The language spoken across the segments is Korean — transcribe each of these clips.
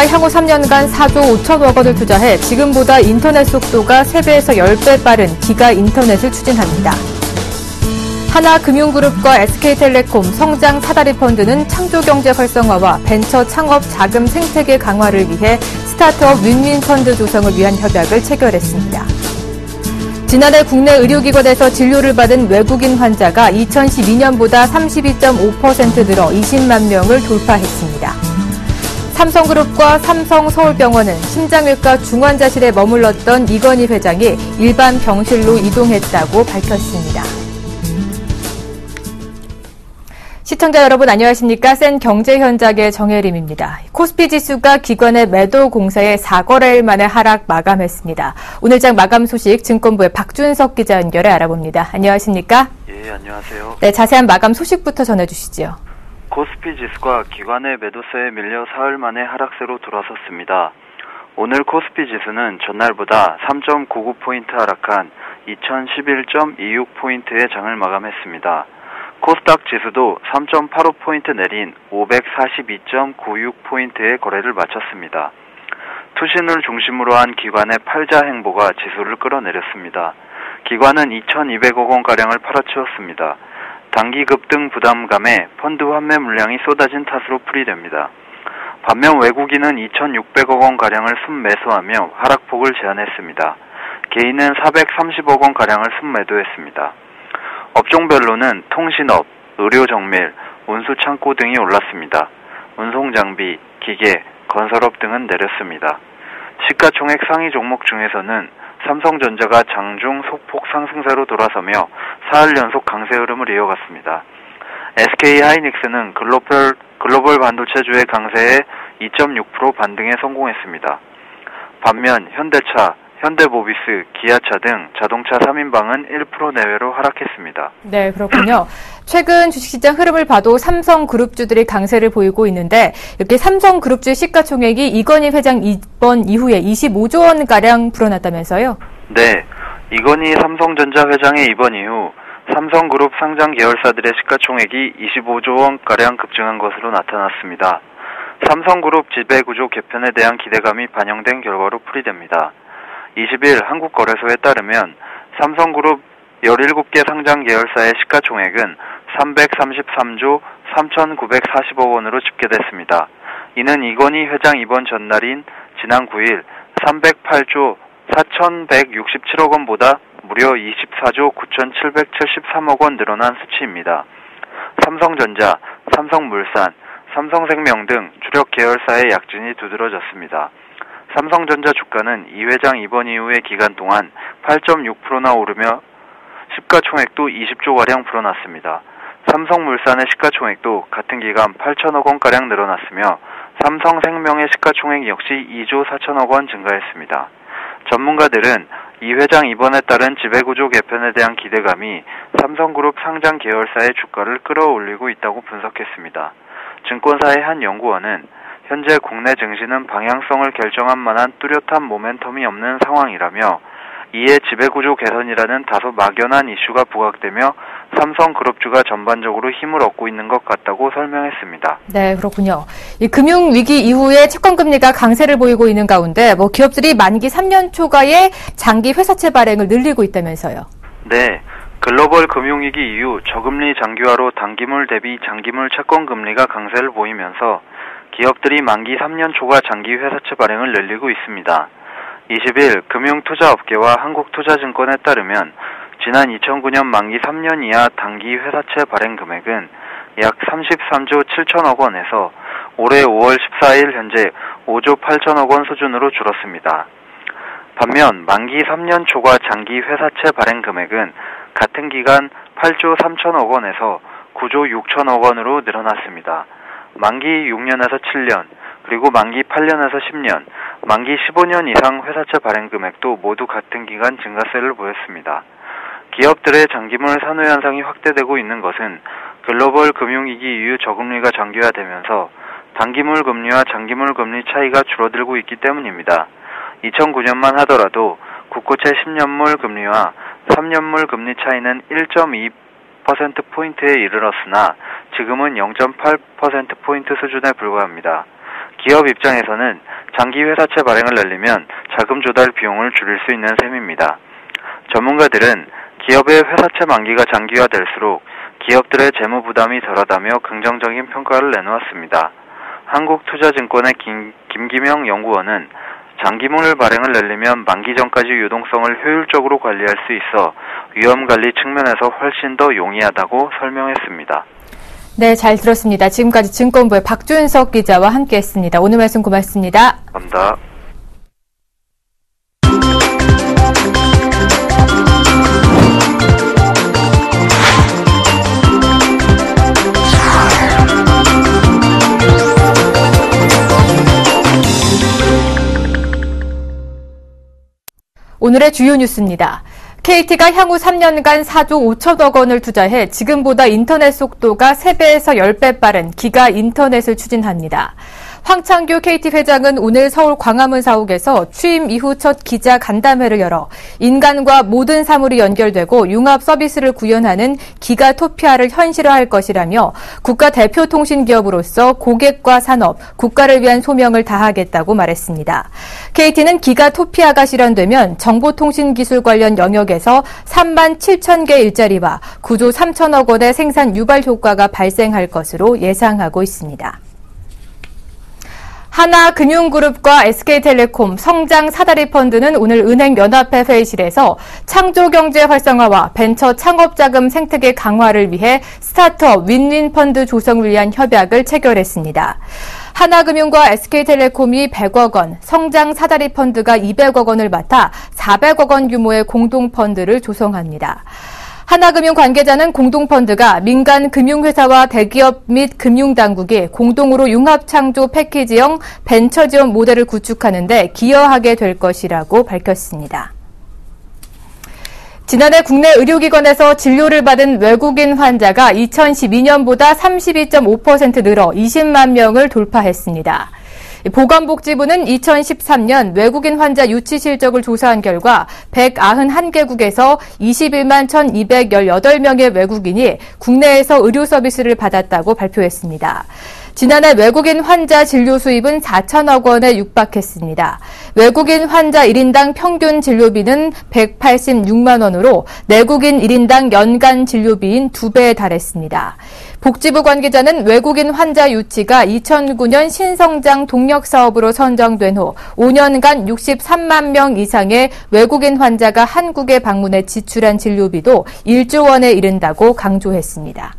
정부가 향후 3년간 4조 5천억 원을 투자해 지금보다 인터넷 속도가 3배에서 10배 빠른 기가 인터넷을 추진합니다. 하나금융그룹과 SK텔레콤 성장 사다리 펀드는 창조경제 활성화와 벤처 창업 자금 생태계 강화를 위해 스타트업 윈윈 펀드 조성을 위한 협약을 체결했습니다. 지난해 국내 의료기관에서 진료를 받은 외국인 환자가 2012년보다 32.5% 늘어 20만 명을 돌파했습니다. 삼성그룹과 삼성서울병원은 심장외과 중환자실에 머물렀던 이건희 회장이 일반 병실로 이동했다고 밝혔습니다. 시청자 여러분 안녕하십니까? 센 경제현장의 정혜림입니다. 코스피 지수가 기관의 매도 공세에 4거래일 만에 하락 마감했습니다. 오늘장 마감 소식 증권부의 박준석 기자 연결해 알아봅니다. 안녕하십니까? 예, 안녕하세요. 네, 자세한 마감 소식부터 전해주시죠. 코스피 지수가 기관의 매도세에 밀려 사흘 만에 하락세로 돌아섰습니다. 오늘 코스피 지수는 전날보다 3.99포인트 하락한 2011.26포인트의 장을 마감했습니다. 코스닥 지수도 3.85포인트 내린 542.96포인트의 거래를 마쳤습니다. 투신을 중심으로 한 기관의 팔자 행보가 지수를 끌어내렸습니다. 기관은 2,200억 원가량을 팔아치웠습니다. 단기 급등 부담감에 펀드 환매 물량이 쏟아진 탓으로 풀이됩니다. 반면 외국인은 2,600억 원가량을 순매수하며 하락폭을 제한했습니다. 개인은 430억 원가량을 순매도했습니다. 업종별로는 통신업, 의료정밀, 운수창고 등이 올랐습니다. 운송장비, 기계, 건설업 등은 내렸습니다. 시가총액 상위 종목 중에서는 삼성전자가 장중 소폭 상승세로 돌아서며 사흘 연속 강세 흐름을 이어갔습니다. SK하이닉스는 글로벌 반도체주의 강세에 2.6% 반등에 성공했습니다. 반면 현대차, 현대모비스, 기아차 등 자동차 3인방은 1% 내외로 하락했습니다. 네, 그렇군요. 최근 주식시장 흐름을 봐도 삼성그룹주들이 강세를 보이고 있는데 이렇게 삼성그룹주 시가총액이 이건희 회장 입번 이후에 25조 원가량 불어났다면서요? 네, 이건희 삼성전자 회장의 입원 이후 삼성그룹 상장 계열사들의 시가총액이 25조 원가량 급증한 것으로 나타났습니다. 삼성그룹 지배구조 개편에 대한 기대감이 반영된 결과로 풀이됩니다. 20일 한국거래소에 따르면 삼성그룹 17개 상장 계열사의 시가총액은 333조 3,940억 원으로 집계됐습니다. 이는 이건희 회장 입원 전날인 지난 9일 308조 4,167억 원보다 무려 24조 9,773억 원 늘어난 수치입니다. 삼성전자, 삼성물산, 삼성생명 등 주력 계열사의 약진이 두드러졌습니다. 삼성전자 주가는 이 회장 입원 이후의 기간 동안 8.6%나 오르며 시가총액도 20조가량 불어났습니다. 삼성물산의 시가총액도 같은 기간 8천억 원가량 늘어났으며 삼성생명의 시가총액 역시 2조 4천억 원 증가했습니다. 전문가들은 이 회장 입원에 따른 지배구조 개편에 대한 기대감이 삼성그룹 상장 계열사의 주가를 끌어올리고 있다고 분석했습니다. 증권사의 한 연구원은 현재 국내 증시는 방향성을 결정할 만한 뚜렷한 모멘텀이 없는 상황이라며 이에 지배구조 개선이라는 다소 막연한 이슈가 부각되며 삼성그룹주가 전반적으로 힘을 얻고 있는 것 같다고 설명했습니다. 네, 그렇군요. 이 금융위기 이후에 채권금리가 강세를 보이고 있는 가운데 기업들이 만기 3년 초과의 장기 회사채 발행을 늘리고 있다면서요. 네, 글로벌 금융위기 이후 저금리 장기화로 단기물 대비 장기물 채권금리가 강세를 보이면서 기업들이 만기 3년 초과 장기 회사채 발행을 늘리고 있습니다. 20일 금융투자업계와 한국투자증권에 따르면 지난 2009년 만기 3년 이하 단기 회사채 발행 금액은 약 33조 7천억 원에서 올해 5월 14일 현재 5조 8천억 원 수준으로 줄었습니다. 반면 만기 3년 초과 장기 회사채 발행 금액은 같은 기간 8조 3천억 원에서 9조 6천억 원으로 늘어났습니다. 만기 6년에서 7년, 그리고 만기 8년에서 10년, 만기 15년 이상 회사채 발행 금액도 모두 같은 기간 증가세를 보였습니다. 기업들의 장기물 산호 현상이 확대되고 있는 것은 글로벌 금융위기 이후 저금리가 장기화되면서 단기물 금리와 장기물 금리 차이가 줄어들고 있기 때문입니다. 2009년만 하더라도 국고채 10년물 금리와 3년물 금리 차이는 1.2%포인트에 이르렀으나 지금은 0.8%포인트 수준에 불과합니다. 기업 입장에서는 장기 회사채 발행을 늘리면 자금 조달 비용을 줄일 수 있는 셈입니다. 전문가들은 기업의 회사채 만기가 장기화될수록 기업들의 재무 부담이 덜하다며 긍정적인 평가를 내놓았습니다. 한국투자증권의 김기명 연구원은 장기물 발행을 늘리면 만기 전까지 유동성을 효율적으로 관리할 수 있어 위험 관리 측면에서 훨씬 더 용이하다고 설명했습니다. 네, 잘 들었습니다. 지금까지 증권부의 박준석 기자와 함께했습니다. 오늘 말씀 고맙습니다. 감사합니다. 오늘의 주요 뉴스입니다. KT가 향후 3년간 4조 5천억 원을 투자해 지금보다 인터넷 속도가 3배에서 10배 빠른 기가 인터넷을 추진합니다. 황창규 KT 회장은 오늘 서울 광화문 사옥에서 취임 이후 첫 기자 간담회를 열어 인간과 모든 사물이 연결되고 융합 서비스를 구현하는 기가토피아를 현실화할 것이라며 국가 대표 통신기업으로서 고객과 산업, 국가를 위한 소명을 다하겠다고 말했습니다. KT는 기가토피아가 실현되면 정보통신기술 관련 영역에서 3만 7천 개 일자리와 9조 3천억 원의 생산 유발 효과가 발생할 것으로 예상하고 있습니다. 하나금융그룹과 SK텔레콤, 성장 사다리 펀드는 오늘 은행연합회 회의실에서 창조경제 활성화와 벤처 창업자금 생태계 강화를 위해 스타트업 윈윈 펀드 조성을 위한 협약을 체결했습니다. 하나금융과 SK텔레콤이 100억 원, 성장 사다리 펀드가 200억 원을 맡아 400억 원 규모의 공동펀드를 조성합니다. 하나금융 관계자는 공동펀드가 민간 금융회사와 대기업 및 금융당국이 공동으로 융합창조 패키지형 벤처 지원 모델을 구축하는 데 기여하게 될 것이라고 밝혔습니다. 지난해 국내 의료기관에서 진료를 받은 외국인 환자가 2012년보다 32.5% 늘어 20만 명을 돌파했습니다. 보건복지부는 2013년 외국인 환자 유치 실적을 조사한 결과 191개국에서 21만 1,218명의 외국인이 국내에서 의료 서비스를 받았다고 발표했습니다. 지난해 외국인 환자 진료 수입은 4천억 원에 육박했습니다. 외국인 환자 1인당 평균 진료비는 186만 원으로 내국인 1인당 연간 진료비인 2배에 달했습니다. 복지부 관계자는 외국인 환자 유치가 2009년 신성장 동력 사업으로 선정된 후 5년간 63만 명 이상의 외국인 환자가 한국에 방문해 지출한 진료비도 1조 원에 이른다고 강조했습니다.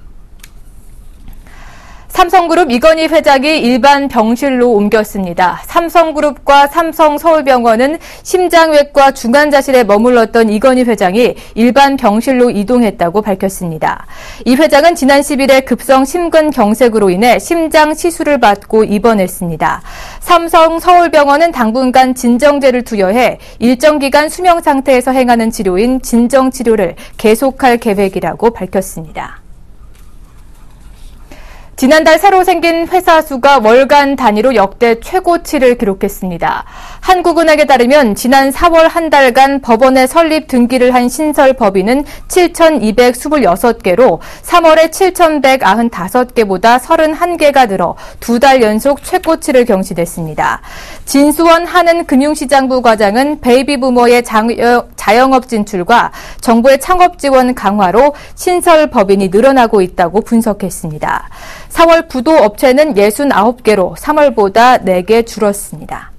삼성그룹 이건희 회장이 일반 병실로 옮겼습니다. 삼성그룹과 삼성서울병원은 심장외과 중환자실에 머물렀던 이건희 회장이 일반 병실로 이동했다고 밝혔습니다. 이 회장은 지난 10일에 급성 심근경색으로 인해 심장 시술을 받고 입원했습니다. 삼성서울병원은 당분간 진정제를 투여해 일정 기간 수명 상태에서 행하는 치료인 진정치료를 계속할 계획이라고 밝혔습니다. 지난달 새로 생긴 회사 수가 월간 단위로 역대 최고치를 기록했습니다. 한국은행에 따르면 지난 4월 한 달간 법원에 설립 등기를 한 신설법인은 7,226개로 3월에 7,195개보다 31개가 늘어 2달 연속 최고치를 경신했습니다. 진수원 한은금융시장부 과장은 베이비부머의 자영업 진출과 정부의 창업 지원 강화로 신설법인이 늘어나고 있다고 분석했습니다. 4월 부도 업체는 69개로 3월보다 4개 줄었습니다.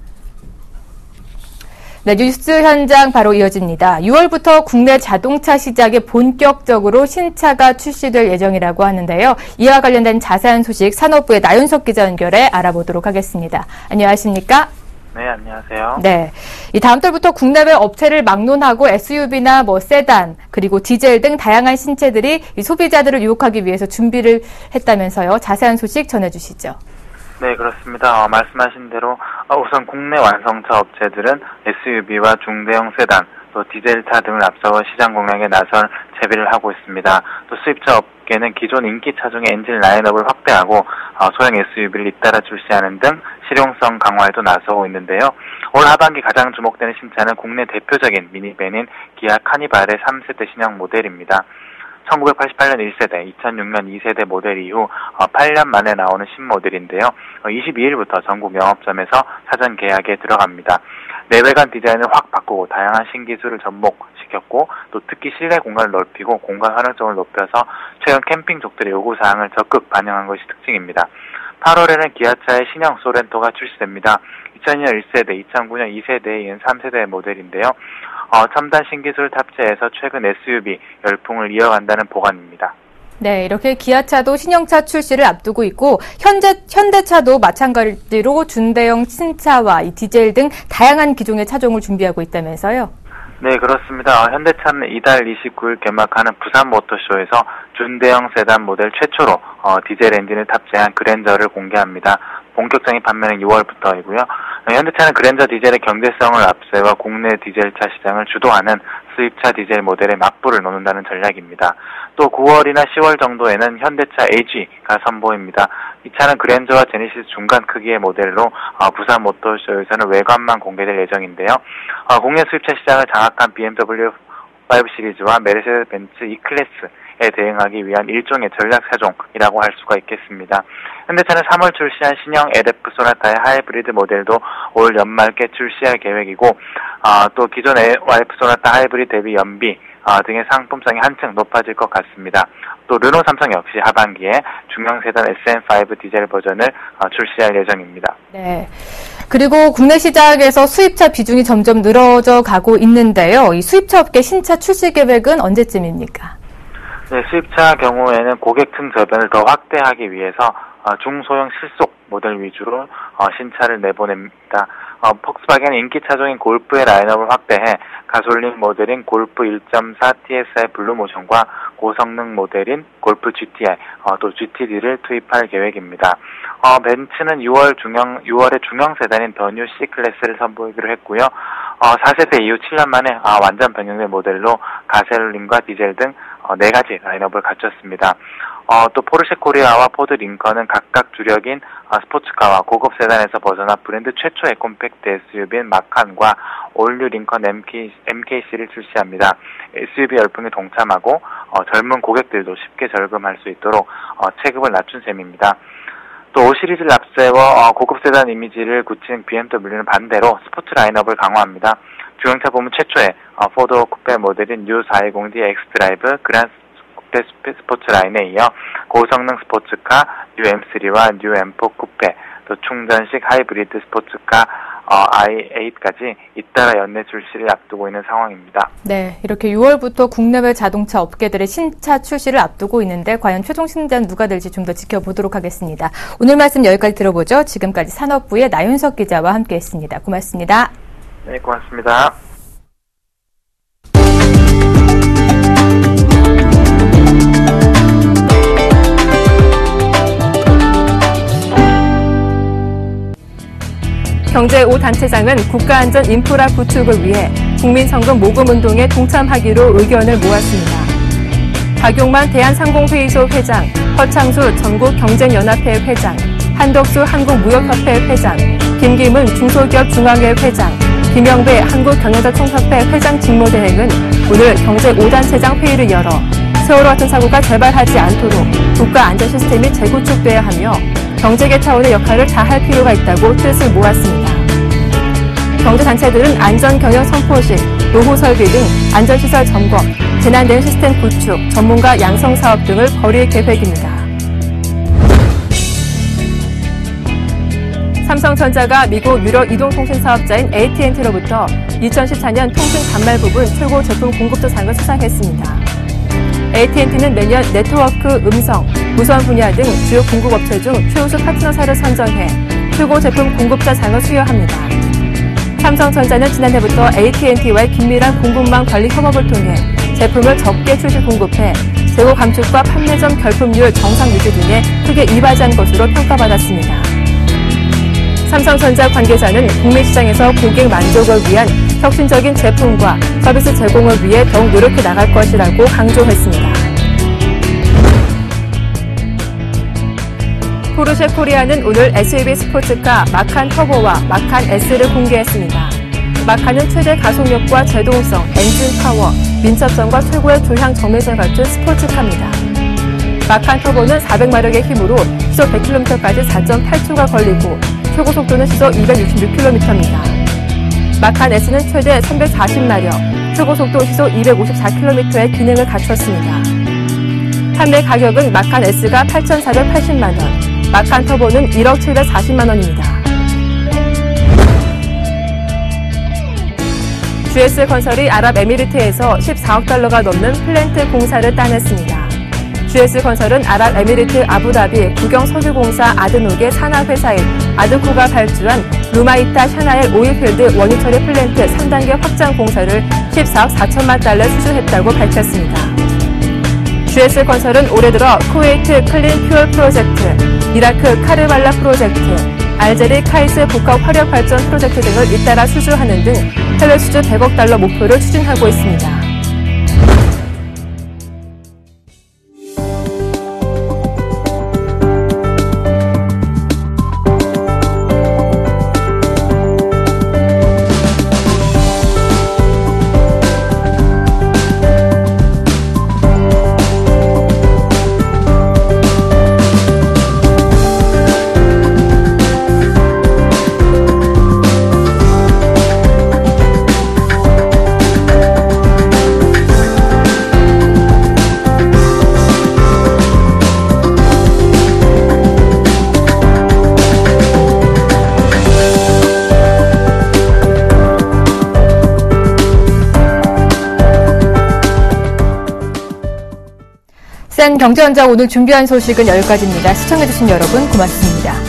네, 뉴스 현장 바로 이어집니다. 6월부터 국내 자동차 시장에 본격적으로 신차가 출시될 예정이라고 하는데요. 이와 관련된 자세한 소식 산업부의 나윤석 기자 연결해 알아보도록 하겠습니다. 안녕하십니까? 네, 안녕하세요. 네. 이 다음 달부터 국내외 업체를 막론하고 SUV나 세단, 그리고 디젤 등 다양한 신차들이 이 소비자들을 유혹하기 위해서 준비를 했다면서요. 자세한 소식 전해주시죠. 네, 그렇습니다. 말씀하신 대로 우선 국내 완성차 업체들은 SUV와 중대형 세단, 또 디젤차 등을 앞서 시장 공략에 나설 재비를 하고 있습니다. 또 수입차 업계는 기존 인기차 중에 엔진 라인업을 확대하고 소형 SUV를 잇따라 출시하는 등 실용성 강화에도 나서고 있는데요. 올 하반기 가장 주목되는 신차는 국내 대표적인 미니밴인 기아 카니발의 3세대 신형 모델입니다. 1988년 1세대, 2006년 2세대 모델 이후 8년 만에 나오는 신모델인데요. 22일부터 전국 영업점에서 사전 계약에 들어갑니다. 내외관 디자인을 확 바꾸고 다양한 신기술을 접목시켰고 또 특히 실내 공간을 넓히고 공간 활용성을 높여서 최근 캠핑족들의 요구사항을 적극 반영한 것이 특징입니다. 8월에는 기아차의 신형 소렌토가 출시됩니다. 2002년 1세대, 2009년 2세대에 이은 3세대 모델인데요. 첨단 신기술을 탑재해서 최근 SUV 열풍을 이어간다는 보관입니다. 네, 이렇게 기아차도 신형차 출시를 앞두고 있고 현대차도 마찬가지로 준대형 신차와 디젤 등 다양한 기종의 차종을 준비하고 있다면서요? 네, 그렇습니다. 현대차는 이달 29일 개막하는 부산 모터쇼에서 준대형 세단 모델 최초로 디젤 엔진을 탑재한 그랜저를 공개합니다. 본격적인 판매는 6월부터이고요. 현대차는 그랜저 디젤의 경제성을 앞세워 국내 디젤차 시장을 주도하는 수입차 디젤 모델의 맞불을 놓는다는 전략입니다. 또 9월이나 10월 정도에는 현대차 AG가 선보입니다. 이 차는 그랜저와 제네시스 중간 크기의 모델로 부산 모터쇼에서는 외관만 공개될 예정인데요. 국내 수입차 시장을 장악한 BMW 5 시리즈와 메르세데스 벤츠 E클래스에 대응하기 위한 일종의 전략 차종이라고 할 수가 있겠습니다. 현대차는 3월 출시한 신형 LF 소나타의 하이브리드 모델도 올 연말께 출시할 계획이고 또 기존의 LF 소나타 하이브리드 대비 연비 등의 상품성이 한층 높아질 것 같습니다. 또 르노 삼성 역시 하반기에 중형 세단 SM5 디젤 버전을 출시할 예정입니다. 네. 그리고 국내 시장에서 수입차 비중이 점점 늘어져 가고 있는데요. 이 수입차 업계 신차 출시 계획은 언제쯤입니까? 네, 수입차 경우에는 고객층 저변을 더 확대하기 위해서 중소형 실속 모델 위주로 신차를 내보냅니다. 폭스바겐 인기 차종인 골프의 라인업을 확대해 가솔린 모델인 골프 1.4 TSI 블루모션과 고성능 모델인 골프 GTI, 또 GTD를 투입할 계획입니다. 벤츠는 6월에 중형 세단인 더 뉴 C 클래스를 선보이기로 했고요. 4세대 이후 7년 만에 완전 변경된 모델로 가솔린과 디젤 등 4가지 라인업을 갖췄습니다. 또 포르쉐 코리아와 포드 링컨은 각각 주력인 스포츠카와 고급 세단에서 벗어나 브랜드 최초의 콤팩트 SUV인 마칸과 올뉴 링컨 MKC를 출시합니다. SUV 열풍에 동참하고 젊은 고객들도 쉽게 절감할 수 있도록 체급을 낮춘 셈입니다. 또 5 시리즈를 앞세워 고급 세단 이미지를 굳힌 BMW는 반대로 스포츠 라인업을 강화합니다. 중형차 부문 최초의 포드 쿠페 모델인 뉴 420D 엑스드라이브 그란 쿠페 스포츠 라인에 이어 고성능 스포츠카 뉴 M3와 뉴 M4 쿠페, 또 충전식 하이브리드 스포츠카 i8까지 잇따라 연내 출시를 앞두고 있는 상황입니다. 네, 이렇게 6월부터 국내외 자동차 업계들의 신차 출시를 앞두고 있는데 과연 최종 신자는 누가 될지 좀 더 지켜보도록 하겠습니다. 오늘 말씀 여기까지 들어보죠. 지금까지 산업부의 나윤석 기자와 함께했습니다. 고맙습니다. 네, 고맙습니다. 경제 5단체장은 국가안전 인프라 구축을 위해 국민성금 모금운동에 동참하기로 의견을 모았습니다. 박용만 대한상공회의소 회장, 허창수 전국경쟁연합회 회장, 한덕수 한국무역협회 회장, 김기문 중소기업중앙회 회장, 김영배 한국경영자총협회 회장 직무대행은 오늘 경제 5단체장 회의를 열어 세월호 같은 사고가 재발하지 않도록 국가안전 시스템이 재구축돼야 하며 경제계 차원의 역할을 다할 필요가 있다고 뜻을 모았습니다. 경제단체들은 안전경영 선포식, 노후 설비 등 안전시설 점검, 재난 대응 시스템 구축, 전문가 양성 사업 등을 벌일 계획입니다. 삼성전자가 미국 유력 이동통신 사업자인 AT&T로부터 2014년 통신 단말 부분 최고 제품 공급자상을 수상했습니다. AT&T는 매년 네트워크, 음성, 무선 분야 등 주요 공급업체 중 최우수 파트너사를 선정해 최고 제품 공급자상을 수여합니다. 삼성전자는 지난해부터 AT&T와의 긴밀한 공급망 관리 협업을 통해 제품을 적게 출시 공급해 재고 감축과 판매점 결품률 정상 유지 등에 크게 이바지한 것으로 평가받았습니다. 삼성전자 관계자는 국내 시장에서 고객 만족을 위한 혁신적인 제품과 서비스 제공을 위해 더욱 노력해 나갈 것이라고 강조했습니다. 포르쉐 코리아는 오늘 SUV 스포츠카 마칸 터보와 마칸 S를 공개했습니다. 마칸은 최대 가속력과 제동성, 엔진 파워, 민첩성과 최고의 조향 정밀성을 갖춘 스포츠카입니다. 마칸 터보는 400마력의 힘으로 시속 100km까지 4.8초가 걸리고 최고 속도는 시속 266km입니다. 마칸 S는 최대 340마력, 최고 속도 시속 254km의 기능을 갖췄습니다. 판매 가격은 마칸 S가 8,480만 원, 마칸 터보는 1억 740만 원입니다. GS건설이 아랍에미리트에서 14억 달러가 넘는 플랜트 공사를 따냈습니다. GS건설은 아랍에미리트 아부다비 국영석유공사 아드녹의 산하회사인 아드코가 발주한 루마이타 샤나엘 오일필드 원유처리 플랜트 3단계 확장 공사를 14억 4천만 달러에 수주했다고 밝혔습니다. GS건설은 올해 들어 쿠웨이트 클린 퓨얼 프로젝트, 이라크 카르발라 프로젝트, 알제리 카이스 복합 화력 발전 프로젝트 등을 잇따라 수주하는 등 해외 수주 100억 달러 목표를 추진하고 있습니다. 센 경제현장 오늘 준비한 소식은 여기까지입니다. 시청해주신 여러분 고맙습니다.